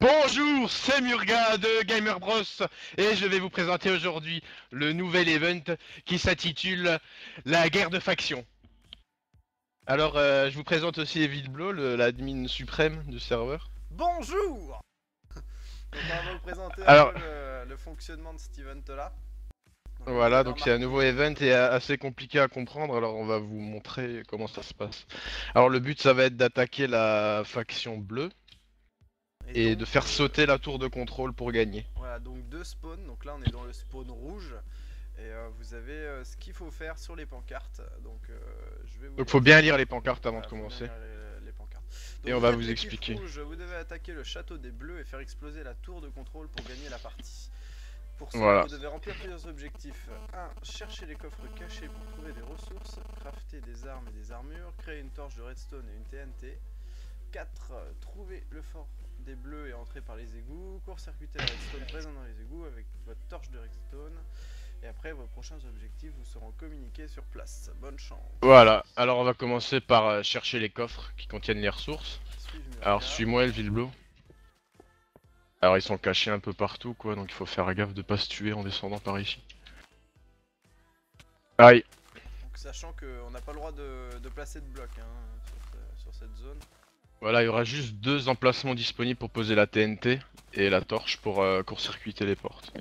Bonjour, c'est Murga de Gamer Bros et je vais vous présenter aujourd'hui le nouvel event qui s'intitule la guerre de faction. Alors, je vous présente aussi Evilblo, l'admin suprême du serveur. Bonjour. Donc on va vous présenter un Alors, peu le fonctionnement de cet event là. Donc comme vous voilà, avez donc c'est un nouveau remarqué, event et assez compliqué à comprendre, alors on va vous montrer comment ça se passe. Alors le but ça va être d'attaquer la faction bleue et et de donc faire sauter la tour de contrôle pour gagner. voilà, donc deux spawns. Donc là on est dans le spawn rouge et vous avez ce qu'il faut faire sur les pancartes. Donc je vais vous Donc lire faut ça. bien lire les pancartes avant de Voilà, faut bien commencer lire les pancartes. et Donc on vous va êtes vous l'équipe expliquer. rouge, vous devez attaquer le château des bleus et faire exploser la tour de contrôle pour gagner la partie. Pour cela, Voilà. vous devez remplir plusieurs objectifs. 1. Chercher les coffres cachés pour trouver des ressources, crafter des armes et des armures, créer une torche de redstone et une TNT. 4. Trouver le fort des bleus et entrer par les égouts, court-circuiter la redstone présente dans les égouts avec votre torche de redstone. Et après, vos prochains objectifs vous seront communiqués sur place. Bonne chance. Voilà, alors on va commencer par chercher les coffres qui contiennent les ressources. Suivez Alors Murga. suis-moi le Villeblo. Alors ils sont cachés un peu partout quoi, donc il faut faire gaffe de pas se tuer en descendant par ici. Aïe. Donc, sachant qu'on n'a pas le droit de placer de blocs sur cette zone. Voilà, il y aura juste deux emplacements disponibles pour poser la TNT et la torche pour court-circuiter les portes.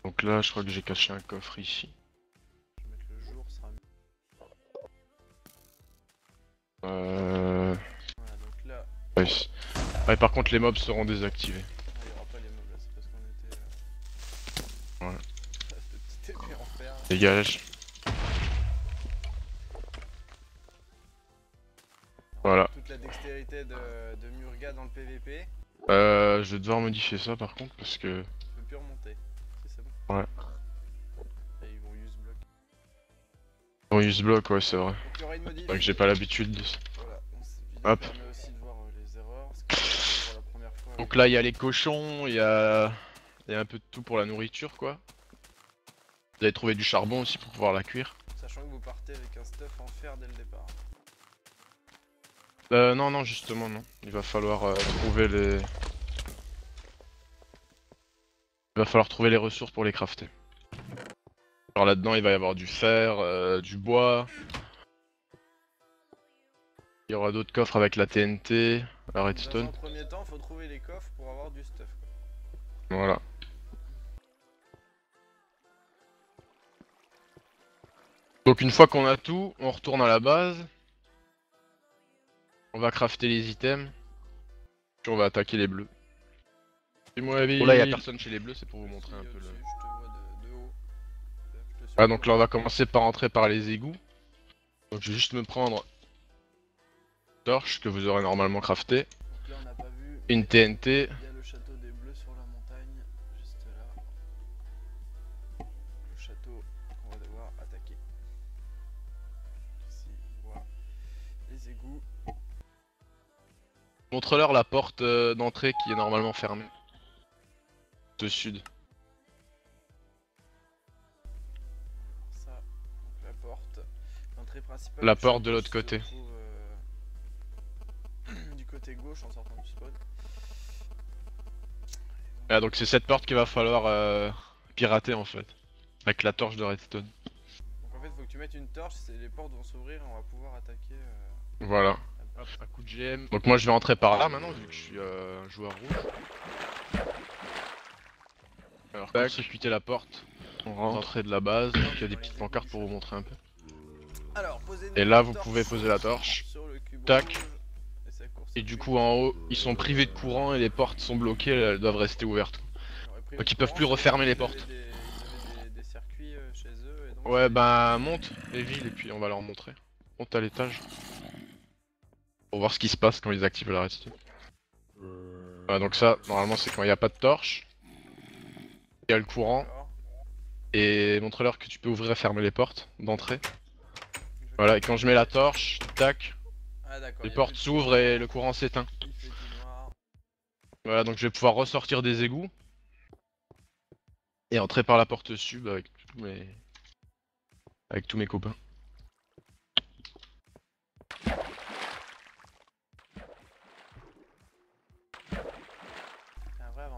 Donc là je crois que j'ai caché un coffre ici. Je vais mettre le jour, ce sera mieux. Euh... Voilà, donc là, Ouais, ouais, par contre les mobs seront désactivés. il n'y aura pas les mobs là, c'est parce qu'on était. Voilà. Cette petite épée en fer. Dégage. On Voilà. voit toute la dextérité de Murga dans le PVP. Je vais devoir modifier ça par contre parce que... Je peux plus remonter. Si c'est bon. Ouais. Et ils vont use block. Bon, use block, ouais c'est vrai. Donc il y aura une C'est modif. vrai que j'ai pas l'habitude de ça. Voilà, donc cette vidéo Hop. permet aussi de voir les erreurs. Parce que pour la première fois. Donc là il y a les cochons, il y a un peu de tout pour la nourriture quoi. Vous allez trouver du charbon aussi pour pouvoir la cuire. Sachant que vous partez avec un stuff en fer dès le départ. Non non justement non. Il va falloir trouver les... Il va falloir trouver les ressources pour les crafter. Alors là-dedans il va y avoir du fer, du bois. Il y aura d'autres coffres avec la TNT, la Donc, dans redstone. un premier temps, faut trouver les coffres pour avoir du stuff. Quoi. Voilà. Donc une fois qu'on a tout, on retourne à la base. On va crafter les items. Puis on va attaquer les bleus. Moi, Bon là il y a personne chez les bleus, c'est pour vous montrer un peu le... Je te vois de haut. Je te Ah donc là on surplombe. va commencer par entrer par les égouts. Donc je vais juste me prendre une torche que vous aurez normalement crafté. Donc là, on n'a pas vu. Une TNT. Il y a le château des Bleus sur la montagne, juste là. Le château qu'on va devoir attaquer. Ici, on voit les égouts. Montre-leur la porte d'entrée qui est normalement fermée. De sud. Ça, donc la porte. L'entrée principale. La du porte de château l'autre se côté. trouve, du côté gauche en sortant du spawn. Ah donc c'est cette porte qu'il va falloir pirater en fait. Avec la torche de redstone. Donc en fait, faut que tu mettes une torche, les portes vont s'ouvrir et on va pouvoir attaquer. Voilà. Hop, un coup de GM. Donc moi je vais entrer par là maintenant vu que je suis joueur rouge. Alors pour circuiter la porte, on rentre l'entrée de la base, donc il y a des petites pancartes pour vous montrer un peu. Alors, posez Et là vous pouvez poser la torche. sur le cube Tac. rouge, et ça court Et du coup en haut, ils sont privés de courant et les portes sont bloquées, elles doivent rester ouvertes. Donc ils peuvent plus refermer les portes. Ils avaient des circuits chez eux. Et donc Ouais bah monte les villes et puis on va leur montrer. Monte à l'étage. Pour voir ce qui se passe quand ils activent la redstone. Voilà donc ça, normalement c'est quand il n'y a pas de torche. Il y a le courant. D'accord. Et montre-leur que tu peux ouvrir et fermer les portes d'entrée. Voilà, et quand je mets la torche, tac, Ah d'accord. les y a portes plus de s'ouvrent courant, et le courant s'éteint. il fait tout noir. Voilà, donc je vais pouvoir ressortir des égouts. Et entrer par la porte sud avec tous mes copains.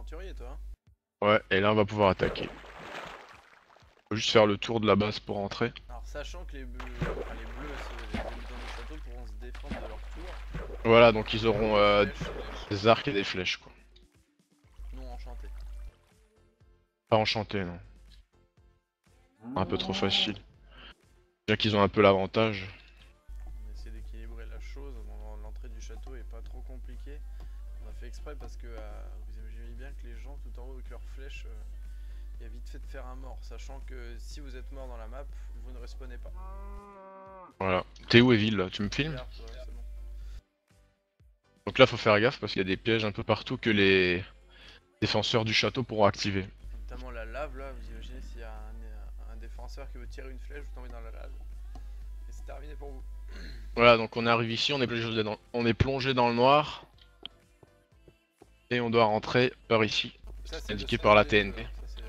aventurier, toi. Hein. Ouais, et là on va pouvoir attaquer. Faut juste faire le tour de la base pour entrer. Alors, sachant que les bleus, les habitants du château pourront se défendre de leur tour. Voilà, donc ils auront Les flèches et des arcs et des flèches quoi. les non enchantés. Pas enchanté non. Un peu trop facile. Bien qu'ils ont un peu l'avantage. On essaie d'équilibrer la chose. L'entrée du château est pas trop compliquée. On a fait exprès parce que vous imaginez bien que les gens tout en haut avec leurs flèches, il y a vite fait de faire un mort. Sachant que si vous êtes mort dans la map, vous ne respawnez pas. Voilà. T'es où Evil là? Tu me filmes? Regarde, ouais, c'est bon. Donc là faut faire gaffe parce qu'il y a des pièges un peu partout que les défenseurs du château pourront activer. Notamment la lave là, vous imaginez s'il y a un défenseur qui veut tirer une flèche, vous tombez dans la lave. Et c'est terminé pour vous. Voilà, donc on arrive ici, on est plongé dans le noir. Et on doit rentrer par ici. Ça, C'est c'est le indiqué sens par la des TNT. ça,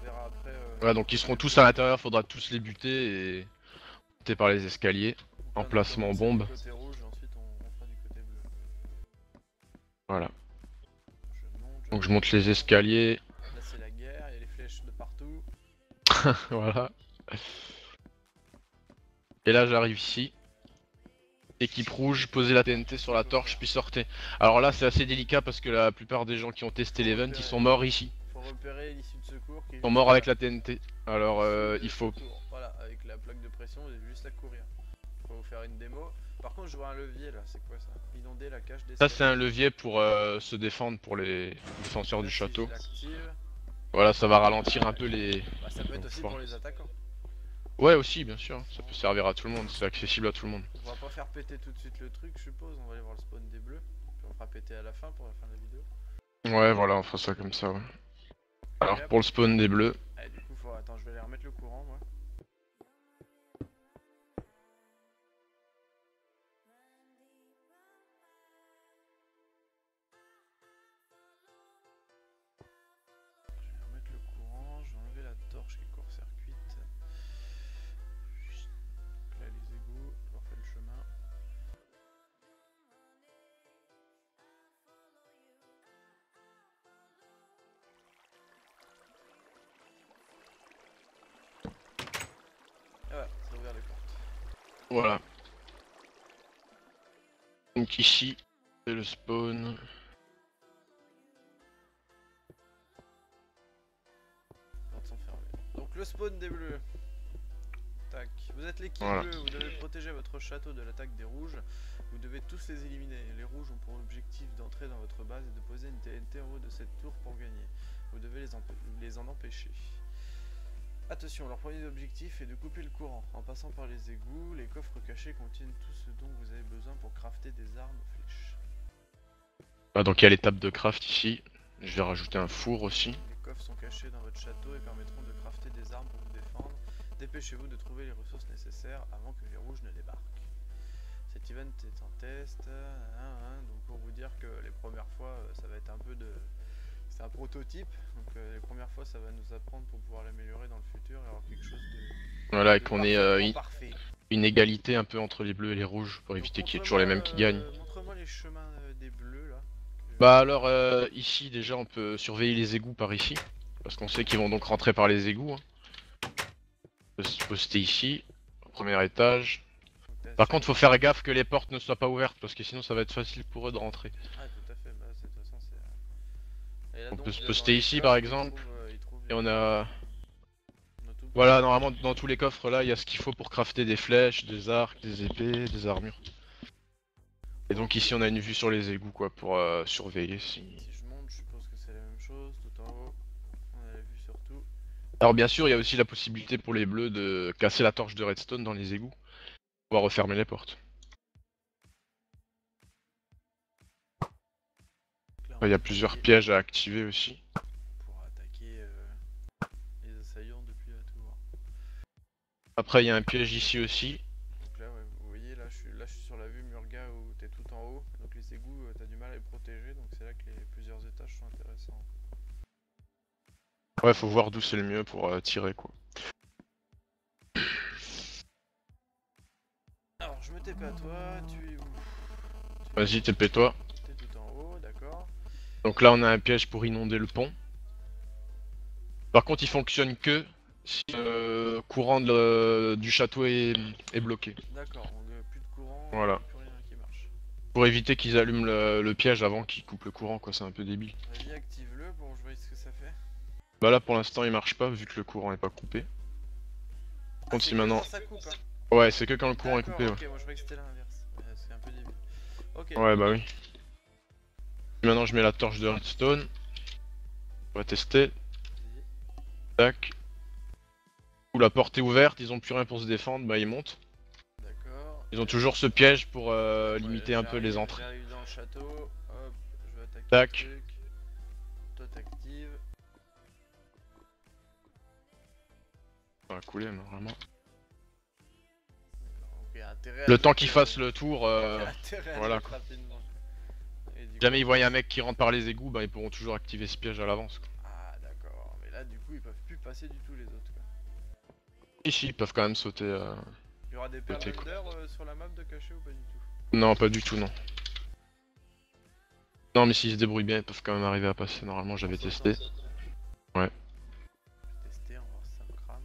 on verra après. Voilà, donc ils seront tous à l'intérieur, faudra tous les buter et monter par les escaliers. Donc là, on a Emplacement commencé bombe. du côté rouge, et ensuite on fera du côté bleu. Voilà. Je monte, Donc je monte les escaliers. Là, c'est la guerre, il y a les flèches de partout. Voilà. Et là j'arrive ici. Équipe rouge, posez la TNT sur la torche puis sortez. Alors là c'est assez délicat parce que la plupart des gens qui ont testé l'event ils sont morts ici. Faut repérer l'issue de secours qui est Ils sont juste morts là. avec la TNT. Alors L'issue il de faut... secours. Voilà, avec la plaque de pression, vous avez juste à courir. Faut vous faire une démo. Par contre, je vois un levier là, c'est quoi ça? Inonder la cage des Ça c'est un levier pour se défendre pour les défenseurs du château. Voilà, ça va ralentir un peu les... Bah, ça peut être aussi pour les attaquants. Ouais aussi bien sûr, ça peut servir à tout le monde, c'est accessible à tout le monde. On va pas faire péter tout de suite le truc, je suppose. On va aller voir le spawn des bleus. Puis on fera péter à la fin pour la fin de la vidéo. Ouais voilà, on fera ça comme ça ouais. Alors hop. pour le spawn des bleus, Allez, du coup, faut... Attends, je vais aller remettre le courant, moi. Je vais remettre le courant, je vais enlever la torche qui est court-circuite. Là, les égouts, on va faire le chemin. Ah ouais, ça a ouvert les portes. voilà. Donc ici, c'est le spawn. Portes sont fermées. Donc le spawn des bleus. Tac. Vous êtes l'équipe Voilà. bleue, vous devez protéger votre château de l'attaque des rouges. Vous devez tous les éliminer. Les rouges ont pour objectif d'entrer dans votre base et de poser une TNT en haut de cette tour pour gagner. Vous devez les en empêcher. Attention, leur premier objectif est de couper le courant. En passant par les égouts, les coffres cachés contiennent tout ce dont vous avez besoin pour crafter des armes flèches. Ah, donc il y a l'étape de craft ici. Je vais rajouter un four aussi. Les coffres sont cachés dans votre château et permettront de crafter des armes pour vous défendre. Dépêchez-vous de trouver les ressources nécessaires avant que les rouges ne débarquent. Cet event est en test, donc pour vous dire que les premières fois ça va être un peu de... C'est un prototype, donc les premières fois ça va nous apprendre pour pouvoir l'améliorer dans le futur et avoir quelque chose de... Voilà, et de qu'on ait parfaitement parfait. une égalité un peu entre les bleus et les rouges pour éviter qu'il y ait toujours les mêmes qui gagnent. Montre-moi les chemins des bleus là. Bah alors ici déjà on peut surveiller les égouts par ici. Parce qu'on sait qu'ils vont donc rentrer par les égouts. Hein. On peut se poster ici, au premier étage. Par contre faut faire gaffe que les portes ne soient pas ouvertes parce que sinon ça va être facile pour eux de rentrer. Ah tout à fait, bah de toute façon c'est... Et là, On donc, peut se dans poster les ici coffres, par exemple. ils trouvent Et les- on a... on a tout. Voilà, normalement dans tous les coffres là il y a ce qu'il faut pour crafter des flèches, des arcs, des épées, des armures. Et donc ici on a une vue sur les égouts quoi pour surveiller si... Si je monte, je suppose que c'est la même chose, tout en haut. On a la vue sur tout. Alors bien sûr il y a aussi la possibilité pour les bleus de casser la torche de redstone dans les égouts. Pour pouvoir refermer les portes. Donc là, on Il y a va plusieurs attaquer- pièges à activer aussi. pour attaquer les assaillants depuis la tour. Après il y a un piège ici aussi. Donc là, ouais, vous voyez, là, je suis sur la vue Murga où t'es tout en haut. Donc les égouts, t'as du mal à les protéger. Donc c'est là que les plusieurs étages sont intéressants. Ouais faut voir d'où c'est le mieux pour tirer quoi. Alors je me TP à toi, tu es où? Vas-y TP-toi. T'es tout en haut, d'accord. Donc là, on a un piège pour inonder le pont. Par contre, il fonctionne que si le courant du château est bloqué. D'accord, donc plus de courant, Voilà. plus rien qui marche. Pour éviter qu'ils allument le piège avant qu'ils coupent le courant, quoi, c'est un peu débile. Vas-y, active-le pour que je vois ce que ça fait. Bah là, pour l'instant, il marche pas vu que le courant est pas coupé. Par contre, C'est si que maintenant... quand ça coupe, hein. Ouais, c'est que quand le courant est D'accord, coupé, ouais. ok, moi je croyais que c'était l'inverse. C'est un peu débile. Ok. Ouais, bah oui. Maintenant, je mets la torche de redstone. On va tester. Vas-y. Tac. Ou la porte est ouverte, ils ont plus rien pour se défendre, bah ils montent. D'accord. Ils ont toujours ce piège pour Ouais, limiter un peu les entrées. J'arrive dans le château. Hop, je vais attaquer Tac. le truc. Toi t'actives. Ça va couler normalement. D'accord, donc il y a intérêt à Le temps mettre, qu'ils fassent le tour, il y a intérêt à voilà, mettre quoi. rapidement. Et du Jamais coup- ils voient un mec qui rentre par les égouts, bah ils pourront toujours activer ce piège à l'avance. Ah d'accord, mais là du coup ils peuvent plus passer du tout les autres quoi. Ici, ils peuvent quand même sauter. Il y aura des perles Côté, quoi. d'Ender sur la map de caché ou pas du tout? Non, pas du tout, non. Non, mais s'ils se débrouillent bien, ils peuvent quand même arriver à passer. Normalement, j'avais testé. Ouais. Je vais tester, on va voir si ça me crame.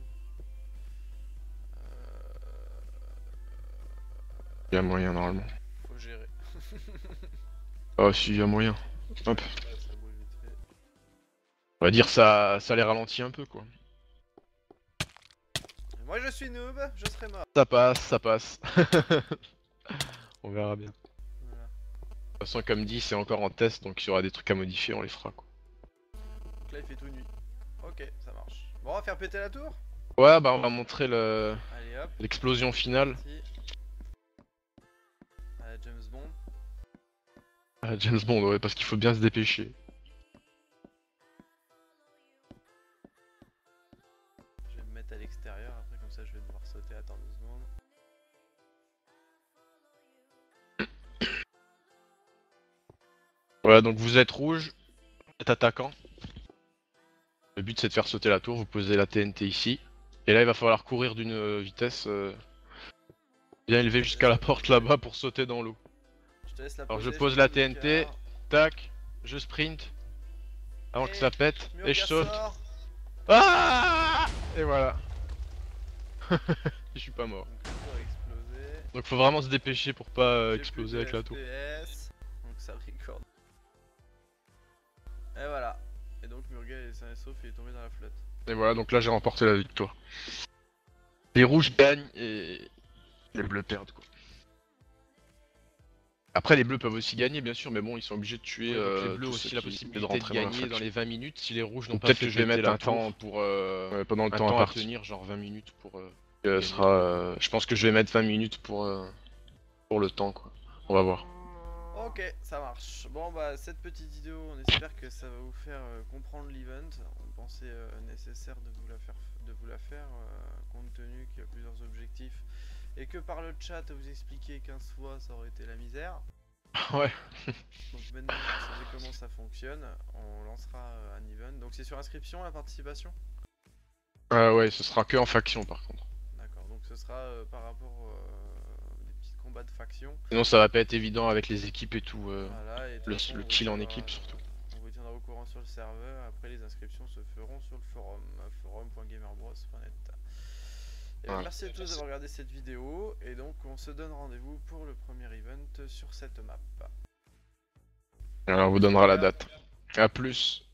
Il y a moyen normalement. Faut gérer. Ah, si, il y a moyen. Hop. Ouais, ça bouge vite fait. On va dire ça les ralentit un peu, quoi. Moi je suis noob, je serai mort. Ça passe, ça passe. On verra bien. Voilà. De toute façon, comme dit, c'est encore en test, donc il y aura des trucs à modifier, on les fera, quoi. Donc là il fait tout nuit. Ok, ça marche. Bon, on va faire péter la tour. Ouais, bah on va montrer Allez hop, l'explosion finale. parti. À la James Bond. Ah, James Bond, ouais, parce qu'il faut bien se dépêcher. Je vais me mettre à l'extérieur, après comme ça je vais devoir sauter. Attends 2 secondes. Voilà, donc vous êtes rouge, vous êtes attaquant. Le but c'est de faire sauter la tour, vous posez la TNT ici. Et là il va falloir courir d'une vitesse bien élevée jusqu'à la porte là-bas pour sauter dans l'eau. Je te laisse la Alors poser. je pose la fais TNT, demi-quart. tac, je sprint, avant que ça pète, et je saute. Sort. Ah et voilà. Je suis pas mort. Donc la tour a explosé. Donc faut vraiment se dépêcher pour pas J'ai exploser plus avec de la tour. FPS, donc ça recorde. Et voilà. Et donc Murgal est sain et sauf, il est tombé dans la flotte. Et voilà, donc là j'ai remporté la victoire. Les rouges gagnent et les bleus perdent, quoi. Après les bleus peuvent aussi gagner bien sûr, mais bon ils sont obligés de tuer les bleus tous aussi ceux la qui possibilité de rentrer de dans la gagner dans faction. les 20 minutes si les rouges n'ont Ou pas peut-être fait que je vais péter mettre la un tour. temps pour Pendant le un temps temps à imparti. tenir, genre 20 minutes pour Ce sera je pense que je vais mettre 20 minutes pour le temps, quoi. On va voir. Ok, ça marche. Bon bah cette petite vidéo, on espère que ça va vous faire comprendre l'event. On pensait nécessaire de vous la faire compte tenu qu'il y a plusieurs objectifs et que par le chat vous expliquer 15 fois ça aurait été la misère. Ouais. Donc maintenant vous savez comment ça fonctionne, on lancera un event. Donc c'est sur inscription la participation? Ouais, ce sera que en faction par contre. D'accord, donc ce sera par rapport des petits combats de faction. Sinon ça va pas être évident avec les équipes et tout. Voilà, et de toute façon, Le on vous kill en tiendra- équipe surtout. On vous tiendra au courant sur le serveur. Après, les inscriptions se feront sur le forum, forum.gamerbros.net. Et Voilà. merci à tous d'avoir regardé cette vidéo. Et donc, on se donne rendez-vous pour le premier event sur cette map. Alors on vous donnera la date. A plus.